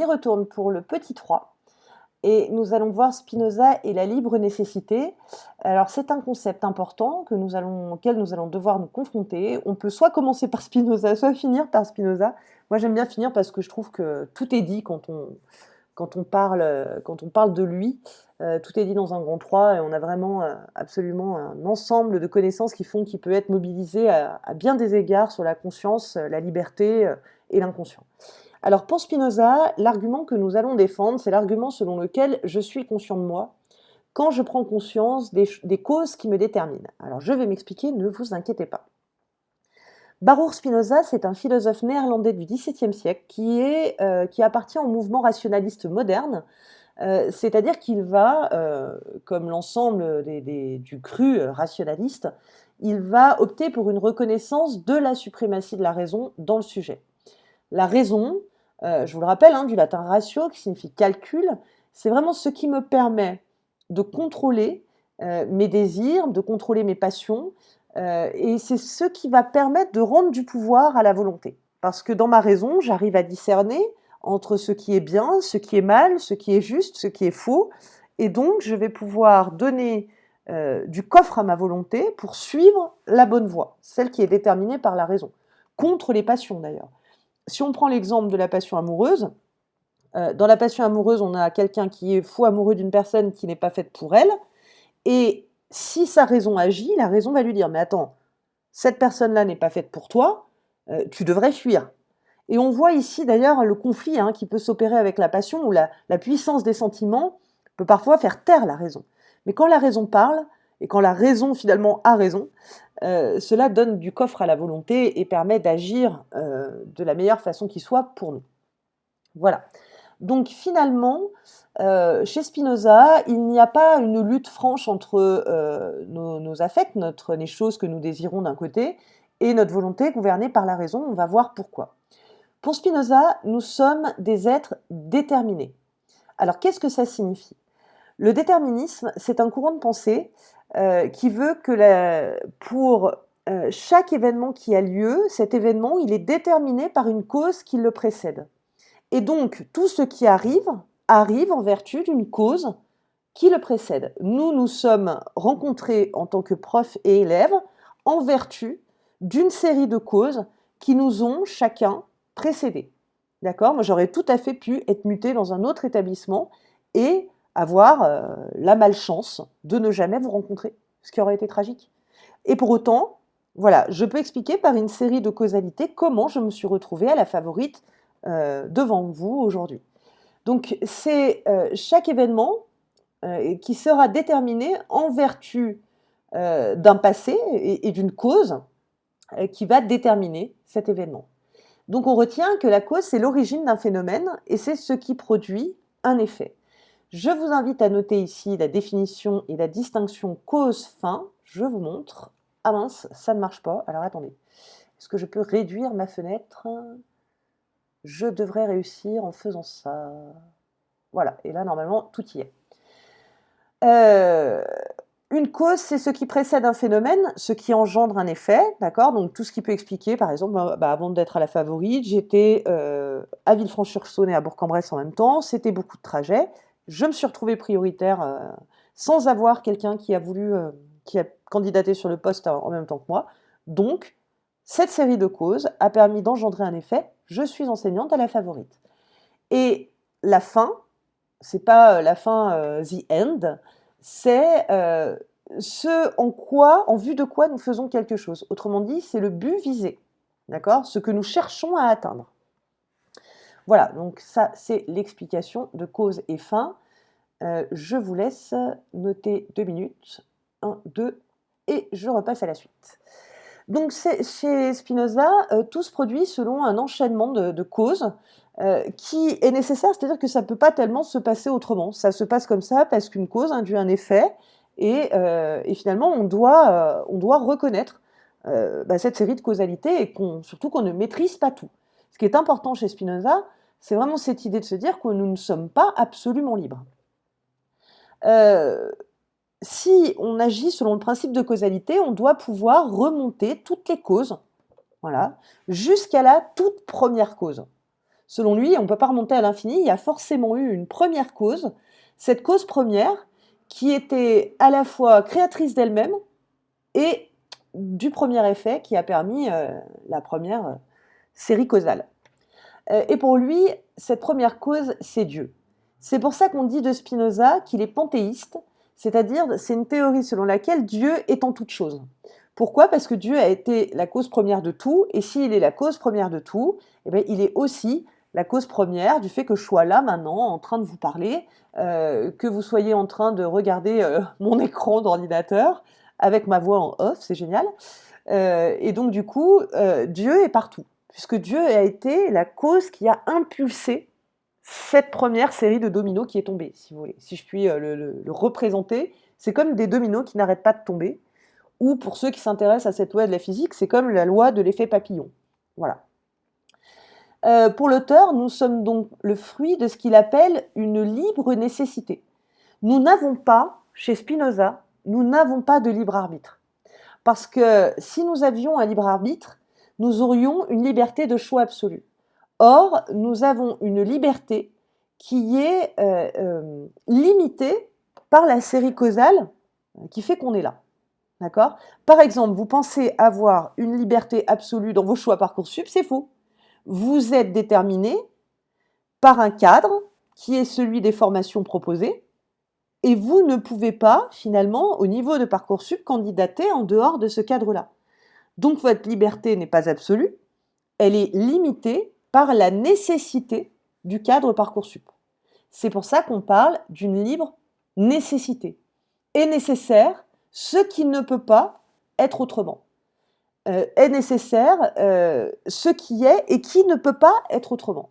y retourne pour le petit 3 et nous allons voir Spinoza et la libre nécessité. Alors c'est un concept important auquel nous allons devoir nous confronter. On peut soit commencer par Spinoza, soit finir par Spinoza. Moi j'aime bien finir parce que je trouve que tout est dit quand on parle de lui. Tout est dit dans un grand 3 et on a vraiment absolument un ensemble de connaissances qui peut être mobilisé à bien des égards sur la conscience, la liberté et l'inconscient. Alors pour Spinoza, l'argument que nous allons défendre, c'est l'argument selon lequel je suis conscient de moi quand je prends conscience des causes qui me déterminent. Alors je vais m'expliquer, ne vous inquiétez pas. Baruch Spinoza, c'est un philosophe néerlandais du XVIIe siècle qui appartient au mouvement rationaliste moderne, c'est-à-dire qu'il va, comme l'ensemble du cru rationaliste, il va opter pour une reconnaissance de la suprématie de la raison dans le sujet. La raison, je vous le rappelle, du latin ratio, qui signifie calcul, c'est vraiment ce qui me permet de contrôler mes désirs, de contrôler mes passions, et c'est ce qui va permettre de rendre du pouvoir à la volonté. Parce que dans ma raison, j'arrive à discerner entre ce qui est bien, ce qui est mal, ce qui est juste, ce qui est faux, et donc je vais pouvoir donner du coffre à ma volonté pour suivre la bonne voie, celle qui est déterminée par la raison, contre les passions d'ailleurs. Si on prend l'exemple de la passion amoureuse, dans la passion amoureuse, on a quelqu'un qui est fou amoureux d'une personne qui n'est pas faite pour elle, et si sa raison agit, la raison va lui dire « mais attends, cette personne-là n'est pas faite pour toi, tu devrais fuir ». Et on voit ici d'ailleurs le conflit qui peut s'opérer avec la passion, où la puissance des sentiments peut parfois faire taire la raison. Mais quand la raison parle, et quand la raison finalement a raison, cela donne du coffre à la volonté et permet d'agir de la meilleure façon qui soit pour nous. Voilà. Donc finalement, chez Spinoza, il n'y a pas une lutte franche entre nos affects, les choses que nous désirons d'un côté, et notre volonté gouvernée par la raison. On va voir pourquoi. Pour Spinoza, nous sommes des êtres déterminés. Alors qu'est-ce que ça signifie ? Le déterminisme, c'est un courant de pensée qui veut que pour chaque événement qui a lieu, cet événement, il est déterminé par une cause qui le précède. Et donc, tout ce qui arrive en vertu d'une cause qui le précède. Nous nous sommes rencontrés en tant que profs et élèves en vertu d'une série de causes qui nous ont chacun précédés. D'accord ? Moi, j'aurais tout à fait pu être mutée dans un autre établissement et avoir la malchance de ne jamais vous rencontrer, ce qui aurait été tragique. Et pour autant, voilà, je peux expliquer par une série de causalités comment je me suis retrouvée à la Favorite devant vous aujourd'hui. Donc, c'est chaque événement qui sera déterminé en vertu d'un passé et d'une cause qui va déterminer cet événement. Donc, on retient que la cause, c'est l'origine d'un phénomène et c'est ce qui produit un effet. Je vous invite à noter ici la définition et la distinction cause-fin. Je vous montre. Ah mince, ça ne marche pas. Alors attendez. Est-ce que je peux réduire ma fenêtre ? Je devrais réussir en faisant ça. Voilà. Et là, normalement, tout y est. Une cause, c'est ce qui précède un phénomène, ce qui engendre un effet, d'accord ? Donc tout ce qui peut expliquer, par exemple, avant d'être à la Favorite, j'étais à Villefranche-sur-Saône et à Bourg-en-Bresse en même temps, c'était beaucoup de trajets, je me suis retrouvée prioritaire sans avoir quelqu'un qui a candidaté sur le poste en même temps que moi. Donc, cette série de causes a permis d'engendrer un effet, je suis enseignante à la Favorite. Et la fin, c'est pas la fin the end, c'est en vue de quoi nous faisons quelque chose. Autrement dit, c'est le but visé, d'accord ? Ce que nous cherchons à atteindre. Voilà, donc ça, c'est l'explication de cause et fin. Je vous laisse noter 2 minutes. 1, 2, et je repasse à la suite. Donc, chez Spinoza, tout se produit selon un enchaînement de causes qui est nécessaire, c'est-à-dire que ça ne peut pas tellement se passer autrement. Ça se passe comme ça parce qu'une cause induit un effet, et finalement, on doit reconnaître cette série de causalités, et surtout qu'on ne maîtrise pas tout. Ce qui est important chez Spinoza, c'est vraiment cette idée de se dire que nous ne sommes pas absolument libres. Si on agit selon le principe de causalité, on doit pouvoir remonter toutes les causes, voilà, jusqu'à la toute première cause. Selon lui, on ne peut pas remonter à l'infini, il y a forcément eu une première cause, cette cause première qui était à la fois créatrice d'elle-même et du premier effet qui a permis la première série causale. Et pour lui, cette première cause, c'est Dieu. C'est pour ça qu'on dit de Spinoza qu'il est panthéiste, c'est-à-dire c'est une théorie selon laquelle Dieu est en toute chose. Pourquoi? Parce que Dieu a été la cause première de tout, et s'il est la cause première de tout, eh bien, il est aussi la cause première du fait que je sois là maintenant en train de vous parler, que vous soyez en train de regarder mon écran d'ordinateur avec ma voix en off, c'est génial. Et donc du coup, Dieu est partout, puisque Dieu a été la cause qui a impulsé cette première série de dominos qui est tombée, si vous voulez. Si je puis le représenter, c'est comme des dominos qui n'arrêtent pas de tomber, ou pour ceux qui s'intéressent à cette loi de la physique, c'est comme la loi de l'effet papillon. Voilà. Pour l'auteur, nous sommes donc le fruit de ce qu'il appelle une libre nécessité. Nous n'avons pas, chez Spinoza, nous n'avons pas de libre arbitre. Parce que si nous avions un libre arbitre, nous aurions une liberté de choix absolue. Or, nous avons une liberté qui est limitée par la série causale qui fait qu'on est là. D'accord? Par exemple, vous pensez avoir une liberté absolue dans vos choix Parcoursup, c'est faux. Vous êtes déterminé par un cadre qui est celui des formations proposées, et vous ne pouvez pas, finalement, au niveau de Parcoursup, candidater en dehors de ce cadre-là. Donc votre liberté n'est pas absolue, elle est limitée par la nécessité du cadre Parcoursup. C'est pour ça qu'on parle d'une libre nécessité. Est nécessaire ce qui ne peut pas être autrement. Est nécessaire ce qui est et qui ne peut pas être autrement.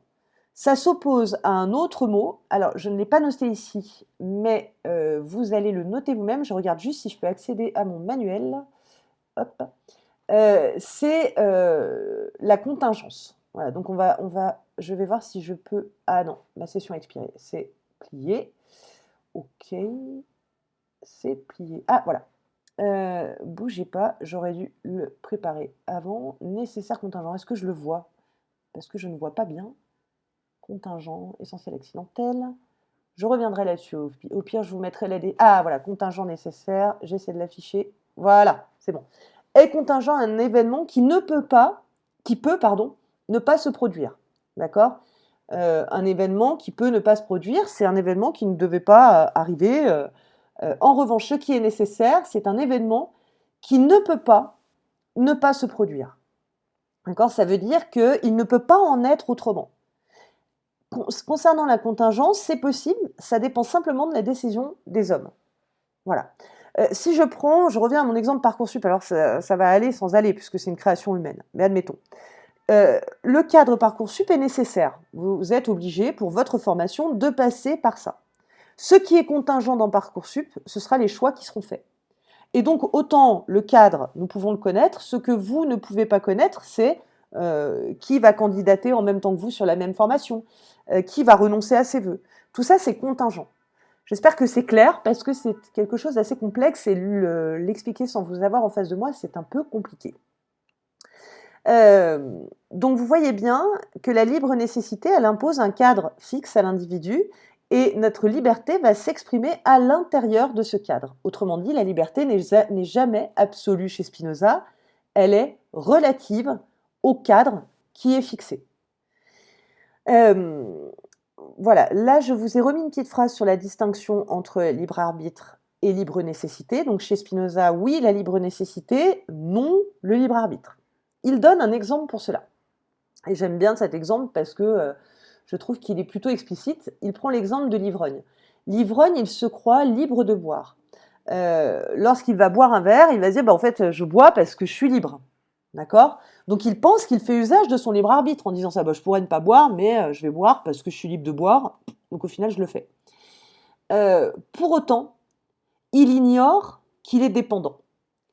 Ça s'oppose à un autre mot, alors je ne l'ai pas noté ici, mais vous allez le noter vous-même, je regarde juste si je peux accéder à mon manuel. Hop. C'est la contingence. Voilà, donc je vais voir si je peux... Ah non, ma session a expiré, c'est plié. Ok, c'est plié. Ah, voilà. Bougez pas, j'aurais dû le préparer avant. Nécessaire contingent, est-ce que je le vois? Parce que je ne vois pas bien. Contingent, essentiel accidentel. Je reviendrai là-dessus. Au pire, je vous mettrai la Ah, voilà, contingent nécessaire. J'essaie de l'afficher. Voilà, c'est bon. Est contingent un événement qui peut, ne pas se produire. D'accord? Un événement qui peut ne pas se produire, c'est un événement qui ne devait pas arriver. En revanche, ce qui est nécessaire, c'est un événement qui ne peut pas ne pas se produire. D'accord? Ça veut dire qu'il ne peut pas en être autrement. Concernant la contingence, c'est possible, ça dépend simplement de la décision des hommes. Voilà. Si je reviens à mon exemple Parcoursup, alors ça va aller sans aller, puisque c'est une création humaine, mais admettons. Le cadre Parcoursup est nécessaire. Vous êtes obligé, pour votre formation, de passer par ça. Ce qui est contingent dans Parcoursup, ce sera les choix qui seront faits. Et donc, autant le cadre, nous pouvons le connaître, ce que vous ne pouvez pas connaître, c'est qui va candidater en même temps que vous sur la même formation, qui va renoncer à ses vœux. Tout ça, c'est contingent. J'espère que c'est clair, parce que c'est quelque chose d'assez complexe, et l'expliquer sans vous avoir en face de moi, c'est un peu compliqué. Donc vous voyez bien que la libre nécessité, elle impose un cadre fixe à l'individu, et notre liberté va s'exprimer à l'intérieur de ce cadre. Autrement dit, la liberté n'est jamais absolue chez Spinoza, elle est relative au cadre qui est fixé. Voilà, là je vous ai remis une petite phrase sur la distinction entre libre arbitre et libre nécessité. Donc chez Spinoza, oui, la libre nécessité, non, le libre arbitre. Il donne un exemple pour cela. Et j'aime bien cet exemple parce que je trouve qu'il est plutôt explicite. Il prend l'exemple de l'ivrogne. L'ivrogne, il se croit libre de boire. Lorsqu'il va boire un verre, il va se dire, en fait, je bois parce que je suis libre. D'accord? Donc il pense qu'il fait usage de son libre arbitre en disant ça, je pourrais ne pas boire, mais je vais boire parce que je suis libre de boire. Donc au final, je le fais. Pour autant, il ignore qu'il est dépendant.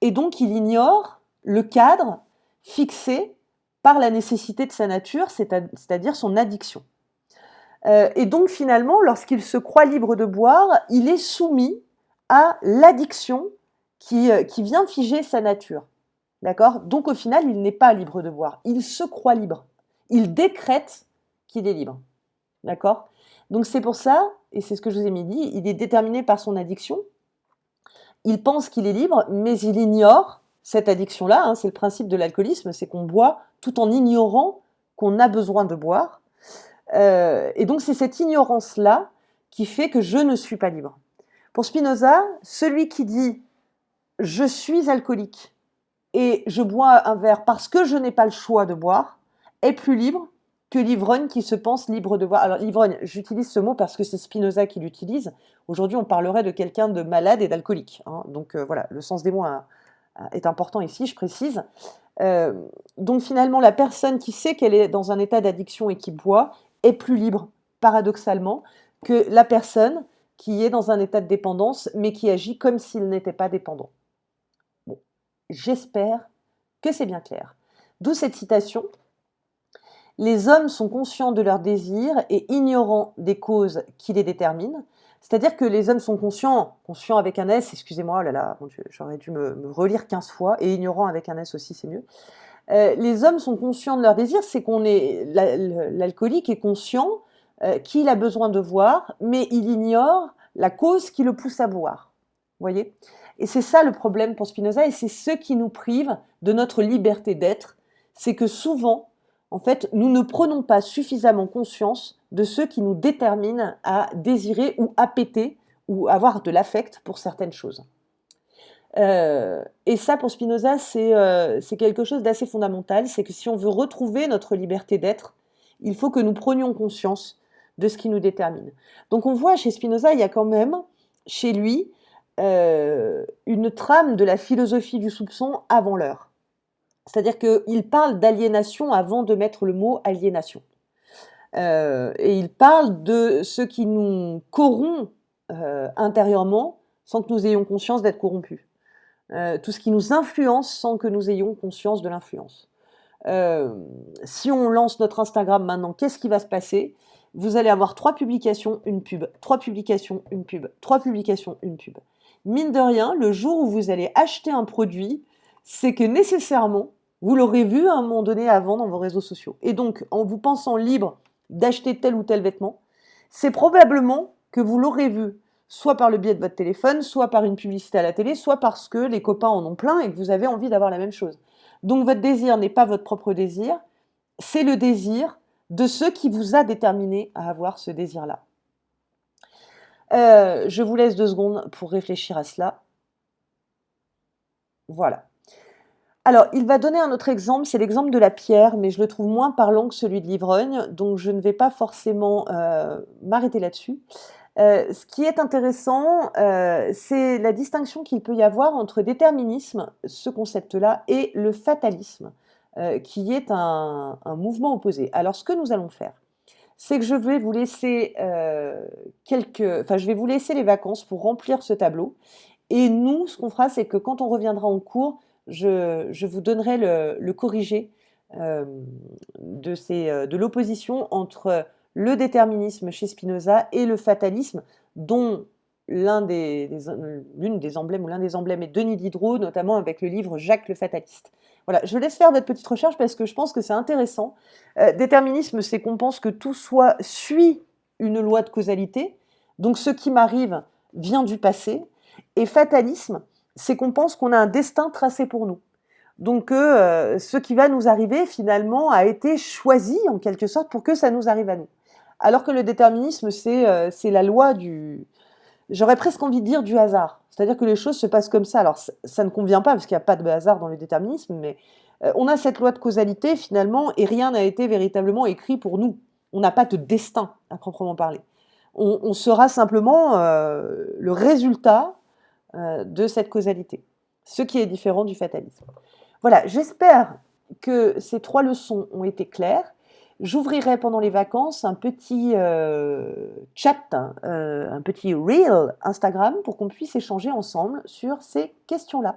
Et donc il ignore le cadre fixé par la nécessité de sa nature, c'est-à-dire son addiction. Et donc finalement, lorsqu'il se croit libre de boire, il est soumis à l'addiction qui vient figer sa nature. D'accord? Donc au final, il n'est pas libre de boire. Il se croit libre. Il décrète qu'il est libre. D'accord? Donc c'est pour ça, et c'est ce que je vous ai mis dit, il est déterminé par son addiction. Il pense qu'il est libre, mais il ignore cette addiction-là. Hein, c'est le principe de l'alcoolisme, c'est qu'on boit tout en ignorant qu'on a besoin de boire. Et donc c'est cette ignorance-là qui fait que je ne suis pas libre. Pour Spinoza, celui qui dit « je suis alcoolique et je bois un verre parce que je n'ai pas le choix de boire » est plus libre que l'ivrogne qui se pense libre de boire. Alors l'ivrogne, j'utilise ce mot parce que c'est Spinoza qui l'utilise. Aujourd'hui, on parlerait de quelqu'un de malade et d'alcoolique. Hein. Donc voilà, le sens des mots est important ici, je précise. Donc finalement, la personne qui sait qu'elle est dans un état d'addiction et qui boit est plus libre, paradoxalement, que la personne qui est dans un état de dépendance, mais qui agit comme s'il n'était pas dépendant. Bon, j'espère que c'est bien clair. D'où cette citation. Les hommes sont conscients de leurs désirs et ignorants des causes qui les déterminent. C'est-à-dire que les hommes sont conscients avec un S, excusez-moi, oh là là, mon Dieu, j'aurais dû me relire 15 fois, et ignorants avec un S aussi, c'est mieux. Les hommes sont conscients de leurs désirs, c'est qu'on est, l'alcoolique est conscient qu'il a besoin de boire, mais il ignore la cause qui le pousse à boire. Vous voyez? Et c'est ça le problème pour Spinoza, et c'est ce qui nous prive de notre liberté d'être, c'est que souvent, en fait, nous ne prenons pas suffisamment conscience de ce qui nous détermine à désirer ou appéter ou avoir de l'affect pour certaines choses. Et ça, pour Spinoza, c'est quelque chose d'assez fondamental, c'est que si on veut retrouver notre liberté d'être, il faut que nous prenions conscience de ce qui nous détermine. Donc on voit chez Spinoza, il y a quand même, chez lui, une trame de la philosophie du soupçon avant l'heure. C'est-à-dire qu'il parle d'aliénation avant de mettre le mot aliénation. Et il parle de ce qui nous corrompt intérieurement sans que nous ayons conscience d'être corrompus. Tout ce qui nous influence sans que nous ayons conscience de l'influence. Si on lance notre Instagram maintenant, qu'est-ce qui va se passer? Vous allez avoir 3 publications, une pub, 3 publications, une pub, 3 publications, une pub. Mine de rien, le jour où vous allez acheter un produit, c'est que nécessairement, vous l'aurez vu à un moment donné avant dans vos réseaux sociaux. Et donc, en vous pensant libre d'acheter tel ou tel vêtement, c'est probablement que vous l'aurez vu, soit par le biais de votre téléphone, soit par une publicité à la télé, soit parce que les copains en ont plein et que vous avez envie d'avoir la même chose. Donc votre désir n'est pas votre propre désir, c'est le désir de ce qui vous a déterminé à avoir ce désir-là. Je vous laisse 2 secondes pour réfléchir à cela. Voilà. Alors, il va donner un autre exemple, c'est l'exemple de la pierre, mais je le trouve moins parlant que celui de l'ivrogne, donc je ne vais pas forcément m'arrêter là-dessus. Ce qui est intéressant, c'est la distinction qu'il peut y avoir entre déterminisme, ce concept-là, et le fatalisme, qui est un mouvement opposé. Alors, ce que nous allons faire, c'est que je vais vous laisser je vais vous laisser les vacances pour remplir ce tableau. Et nous, ce qu'on fera, c'est que quand on reviendra en cours, je vous donnerai le corrigé de l'opposition entre le déterminisme chez Spinoza et le fatalisme, dont l'une des emblèmes ou l'un des emblèmes est Denis Diderot, notamment avec le livre Jacques le Fataliste. Voilà, je laisse faire votre petite recherche parce que je pense que c'est intéressant. Déterminisme, c'est qu'on pense que tout suit une loi de causalité, donc ce qui m'arrive vient du passé, et fatalisme, c'est qu'on pense qu'on a un destin tracé pour nous. Donc ce qui va nous arriver finalement a été choisi en quelque sorte pour que ça nous arrive à nous. Alors que le déterminisme, c'est la loi j'aurais presque envie de dire du hasard. C'est-à-dire que les choses se passent comme ça. Alors ça ne convient pas parce qu'il n'y a pas de hasard dans le déterminisme, mais on a cette loi de causalité finalement et rien n'a été véritablement écrit pour nous. On n'a pas de destin à proprement parler. On sera simplement le résultat de cette causalité, ce qui est différent du fatalisme. Voilà, j'espère que ces 3 leçons ont été claires. J'ouvrirai pendant les vacances un petit chat, un petit reel Instagram pour qu'on puisse échanger ensemble sur ces questions-là.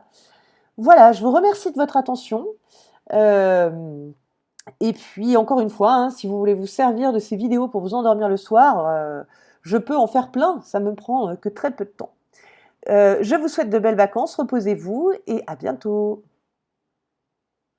Voilà, je vous remercie de votre attention. Et puis, encore une fois, hein, si vous voulez vous servir de ces vidéos pour vous endormir le soir, je peux en faire plein, ça me prend que très peu de temps. Je vous souhaite de belles vacances, reposez-vous et à bientôt.